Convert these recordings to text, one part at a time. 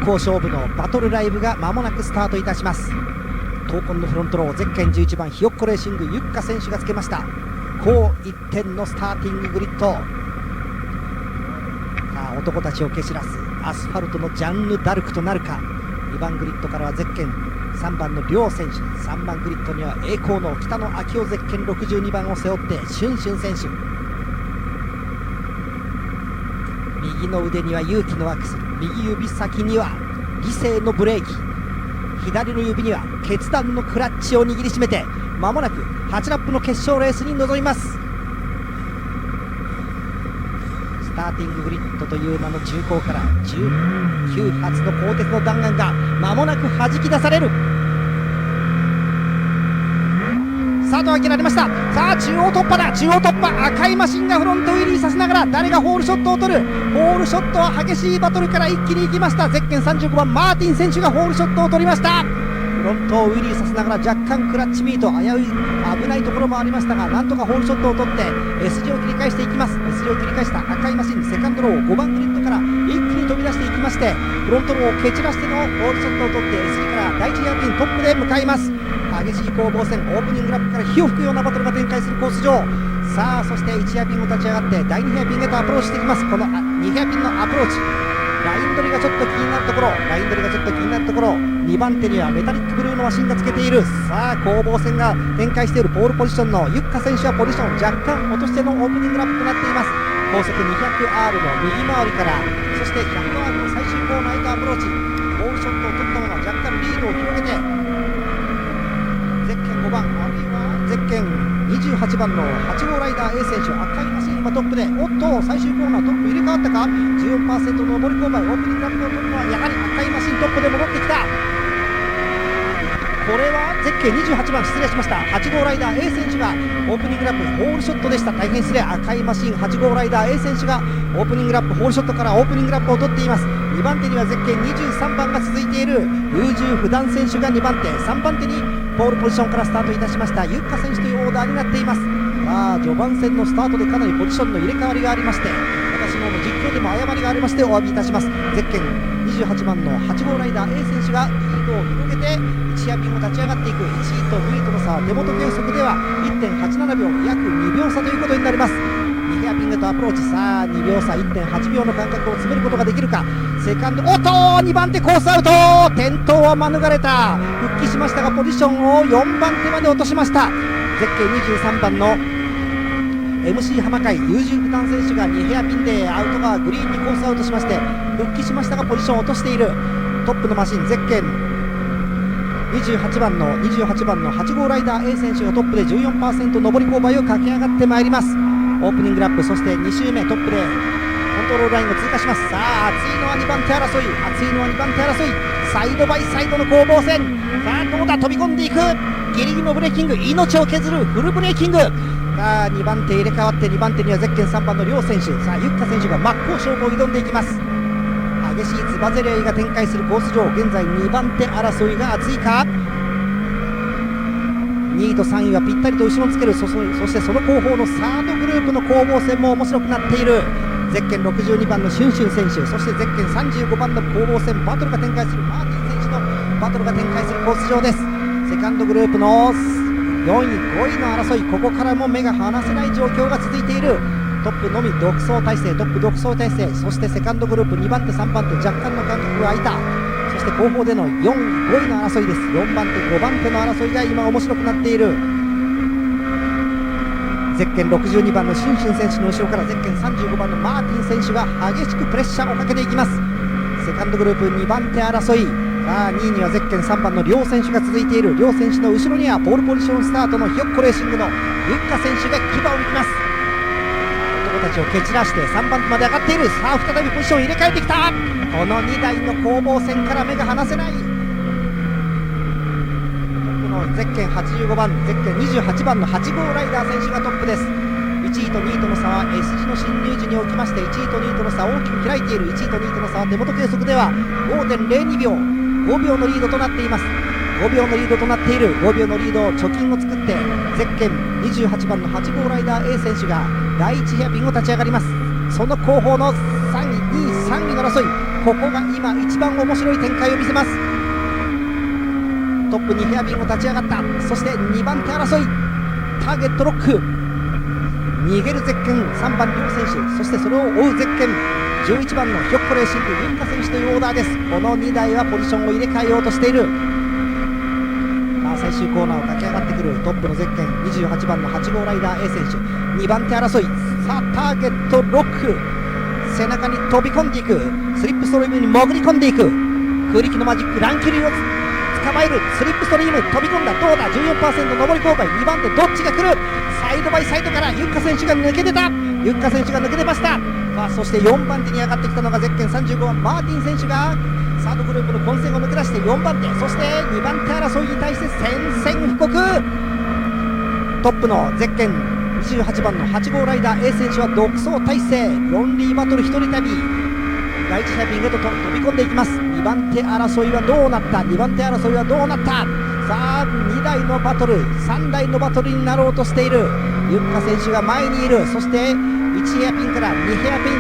好勝負のバトルライブが間もなくスタートいたします。闘魂のフロントローゼッケン11番ひよっこレーシングユッカ選手がつけました。高1点のスターティンググリッド。男たちを蹴散らすアスファルトのジャンヌ・ダルクとなるか。2番グリッドからはゼッケン3番の両選手、3番グリッドには栄光の北野昭夫ゼッケン62番を背負ってシュンシュン選手。右の腕には勇気のアクセル、右指先には理性のブレーキ、左の指には決断のクラッチを握りしめて間もなく8ラップの決勝レースに臨みます。スターティンググリッドという名の銃口から19発の鋼鉄の弾丸が間もなく弾き出される。スタートが切られました。さあ中央突破だ、中央突破。赤いマシンがフロントウィリーさせながら誰がホールショットを取る。ホールショットは激しいバトルから一気に行きました。ゼッケン35番マーティン選手がホールショットを取りました。フロントをウィリーさせながら若干クラッチミート危うい危ないところもありましたが、なんとかホールショットを取って S 字を切り返していきます。 S 字を切り返した赤いマシンセカンドロー5番グリッドから一気に飛び出していきまして、フロントローを蹴散らしてのホールショットを取って S 字から第1ヘアピントップで向かいます。激しい攻防戦、オープニングラップから火を吹くようなバトルが展開するコース上。さあそして1ヘアピンを立ち上がって第2ヘアピンへとアプローチしていきます。この2ヘアピンのアプローチ、ライン取りがちょっと気になるところ、2番手にはメタリックブルーのマシンがつけている。さあ攻防戦が展開している。ポールポジションのユッカ選手はポジション若干落としてのオープニングラップとなっています。高速 200R の右回りから、そして 100R の最終コーナーへとアプローチ。ホールショットを取ったまま若干リードを広げてゼッケン5番あるいはゼッケン28番の8号ライダー A 選手、赤いマシン今トップで、おっと最終コーナートップ入れ替わったか。 14% の上り勾配、オープニングラップを取るのはやはり赤いマシントップで戻ってきた。これはゼッケン28番、失礼しました、8号ライダー A 選手がオープニングラップホールショットでした。大変失礼。赤いマシン8号ライダー A 選手がオープニングラップホールショットからオープニングラップを取っています。2番手にはゼッケン23番が続いている優柔不断選手が2番手、3番手にポールポジションからスタートいたしましたユッカ選手というオーダーになっています。さあ序盤戦のスタートでかなりポジションの入れ替わりがありまして、私の実況でも誤りがありましてお詫びいたします。ゼッケン28番の8号ライダー A 選手がリードを広げて1ヘアピンを立ち上がっていく。1位と2位との差は手元計測では 1.87 秒、約2秒差ということになります。2ヘアピンへとアプローチ。さあ2秒差 1.8 秒の間隔を詰めることができるか。セカンド、おっと2番手コースアウト、転倒は免れた。復帰しましたがポジションを4番手まで落としました。ゼッケン23番の MC 浜海優柔不断選手が2ヘアピンでアウト側グリーンにコースアウトしまして復帰しましたがポジションを落としている。トップのマシンゼッケン28番の8号ライダー A 選手がトップで 14% 上り勾配を駆け上がってまいります。オープニングラップ、そして2周目トップでコントロールラインを通過します。さあ熱いのは2番手争い、サイドバイサイドの攻防戦。さあどうだ、飛び込んでいく、ギリギリのブレーキング、命を削るフルブレーキング。さあ2番手入れ替わって2番手にはゼッケン3番の両選手。さあユッカ選手が真っ向勝負を挑んでいきます。激しいつばぜり合いが展開するコース上、現在2番手争いが熱いか。2位と3位はぴったりと後ろにつける。そしてその後方のサードグループの攻防戦も面白くなっている。ゼッケン62番のシュンシュン選手、そしてゼッケン35番の攻防戦、バトルが展開するマーティン選手のバトルが展開するコース上です。セカンドグループの4位5位の争い、ここからも目が離せない状況が続いている。トップのみ独走体制、そしてセカンドグループ2番手3番手若干の間隔が空いた。そして後方での4位5位の争いです。4番手5番手の争いが今面白くなっている。ゼッケン62番のシンシン選手の後ろからゼッケン35番のマーティン選手が激しくプレッシャーをかけていきます。セカンドグループ2番手争い。さあ2位にはゼッケン3番の両選手が続いている。両選手の後ろにはポールポジションスタートのひよっこレーシングのユッカ選手が牙を抜きます。男たちを蹴散らして3番手まで上がっている。さあ再びポジションを入れ替えてきた。この2台の攻防戦から目が離せない。ゼッケン85番、ゼッケン28番の8号ライダー選手がトップです。1位と2位との差は S 字の進入時におきまして1位と2位との差大きく開いている。1位と2位との差は手元計測では 5.02 秒、5秒のリードとなっています。5秒のリードとなっている。5秒のリード、貯金を作ってゼッケン28番の8号ライダー A 選手が第1ヘアピンを立ち上がります。その後方の3位2位3位の争い、ここが今一番面白い展開を見せます。トップにヘアビンを立ち上がった。そして2番手争い、ターゲットロック、逃げるゼッケン3番両選手、そしてそれを追うゼッケン11番のひょっこレーシングユンカ選手というオーダーです。この2台はポジションを入れ替えようとしている。最終コーナーを駆け上がってくるトップのゼッケン28番の8号ライダー A 選手、2番手争い、さあターゲットロック、背中に飛び込んでいく、スリップストリームに潜り込んでいく、空力のマジック乱気流を捕まえる、スリップストリーム飛び込んだ、どうだ 14% 上り勾配、2番手どっちが来る、サイドバイサイドからユッカ選手が抜け出た、ユッカ選手が抜け出ました。そして4番手に上がってきたのがゼッケン35番マーティン選手がサードグループの混戦を抜け出して4番手、そして2番手争いに対して宣戦布告。トップのゼッケン28番の8号ライダー A 選手は独走態勢、ロンリーバトル一人旅、第1ヘアピンへと飛び込んでいきます。2番手争いはどうなった、2番手争いはどうなった。さあ2台のバトル、3台のバトルになろうとしている。ユッカ選手が前にいる。そして1ヘアピンから2ヘアピン、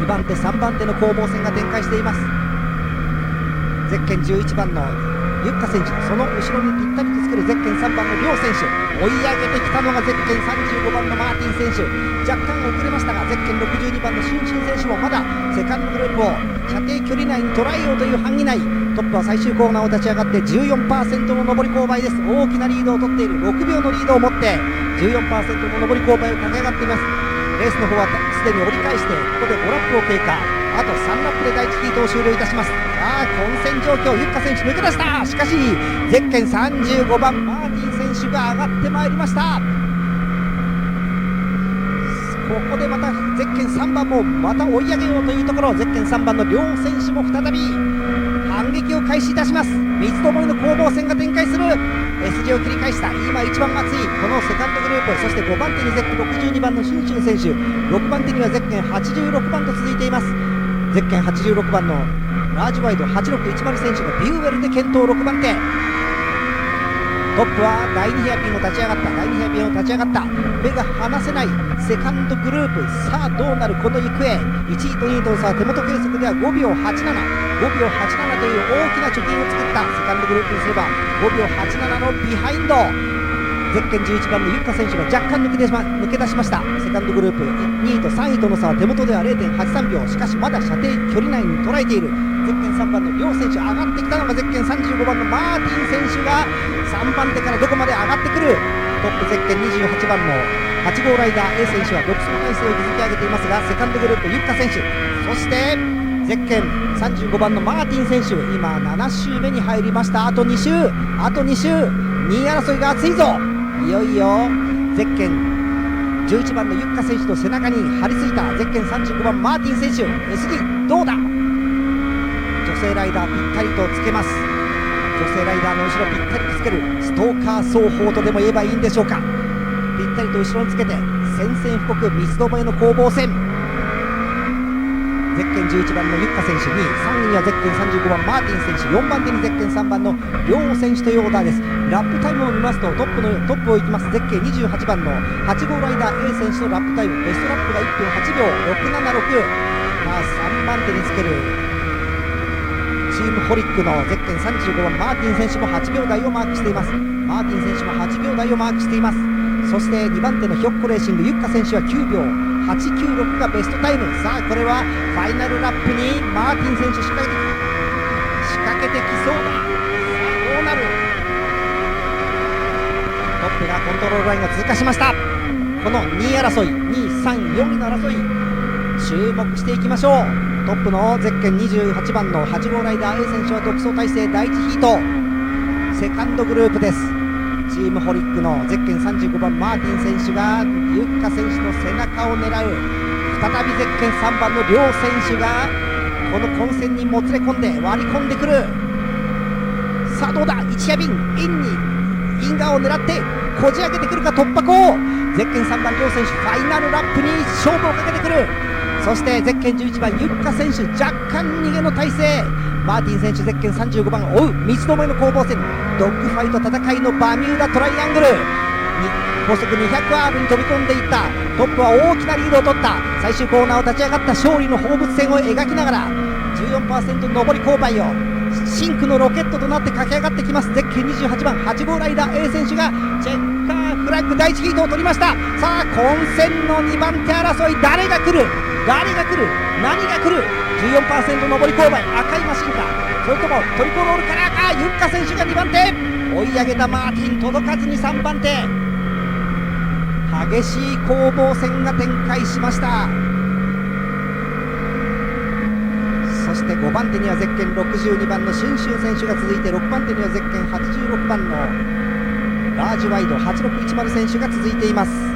2番手3番手の攻防戦が展開しています。ゼッケン11番のユッカ選手、その後ろにぴったりとつけるゼッケン3番の両選手、追い上げてきたのがゼッケン35番のマーティン選手、若干遅れましたがゼッケン62番のシュンシン選手もまだセカンドグループを射程距離内に捉えようという範囲内。トップは最終コーナーを立ち上がって 14% の上り勾配です。大きなリードを取っている、6秒のリードを持って 14% の上り勾配を駆け上がっています。レースの方はすでに折り返して、ここで5ラップを経過、あと3ラップで第1ヒートを終了いたします。混戦状況、ユッカ選手抜け出した。しかしゼッケン35番マーティン選手が上がってまいりました。ここでまたゼッケン3番もまた追い上げようというところ、ゼッケン3番の両選手も再び反撃を開始いたします。三つどもえの攻防戦が展開する。 S 字を切り返した、今一番熱いこのセカンドグループ、そして5番手にゼッケン62番のシュンシュン選手、6番手にはゼッケン86番と続いています。ゼッケン86番のラージワイド8610選手がビューウェルで健闘6番手。トップは第2ヘアピンを立ち上がった、第2ヘアピンを立ち上がった、目が離せないセカンドグループ。さあどうなるこの行方、1位と2位との差は手元計測では5秒87、5秒87という大きな貯金を作ったセカンドグループにすれば5秒87のビハインド。ゼッケン11番のユッカ選手が若干抜け出しました。セカンドグループ2位と3位との差は手元では 0.83 秒、しかしまだ射程距離内に捉えている。ゼッケン3番の両選手、上がってきたのがゼッケン35番のマーティン選手が3番手からどこまで上がってくる。トップゼッケン28番の8号ライダー A 選手は独走体制を築き上げていますが、セカンドグループユッカ選手、そしてゼッケン35番のマーティン選手、今7周目に入りました。あと2周、2位争いが熱いぞ。いよいよゼッケン11番のユッカ選手の背中に張り付いたゼッケン35番マーティン選手、 SD どうだ。女性ライダーぴったりとつけます。女性ライダーの後ろぴったりとつける、ストーカー走法とでも言えばいいんでしょうか。ぴったりと後ろにつけて宣戦布告、三つどもえの攻防戦。ゼッケン11番のユッカ選手、2位3位にはゼッケン35番マーティン選手、4番手にゼッケン3番の両選手というオーダーです。ラップタイムを見ますとトップをいきますゼッケン28番の8号ライダー A 選手のラップタイム、ベストラップが1分8秒676。3番手につけるチームホリックのゼッケン35番マーティン選手も8秒台をマークしています。マーティン選手も8秒台をマークしています。そして2番手のひょっこレーシングユッカ選手は9秒896がベストタイム。さあこれはファイナルラップにマーティン選手仕掛けてきそうだ。どうなる。トップがコントロールラインが通過しました。この2位争い、2位3位4位の争い注目していきましょう。トップのゼッケン28番の8号ライダー A 選手は独走態勢、第1ヒートセカンドグループです。チームホリックのゼッケン35番マーティン選手がユッカ選手の背中を狙う。再びゼッケン3番の両選手がこの混戦にもつれ込んで割り込んでくる。さあどうだ、1ヘアビンイン側を狙ってこじ開けてくるか、突破口。ゼッケン3番両選手ファイナルラップに勝負をかけてくる。そしてゼッケン11番ユッカ選手若干逃げの体勢。マーティン選手ゼッケン35番追う三つどもえの攻防戦、ドッグファイト戦いのバミューダトライアングル。高速 200R に飛び込んでいった。トップは大きなリードを取った。最終コーナーを立ち上がった勝利の放物線を描きながら 14% 上り勾配を真空のロケットとなって駆け上がってきます。ゼッケン28番8号ライダー A 選手がチェッカーフラッグ第1ヒートを取りました。さあ混戦の2番手争い、誰が来る何が来る。 14% 上り勾配、赤いマシンか、それともトリコロールカラーか。ユッカ選手が2番手、追い上げたマーティン届かずに3番手。激しい攻防戦が展開しました。そして5番手にはゼッケン62番の春秋選手が続いて、6番手にはゼッケン86番のラージワイド8610選手が続いています。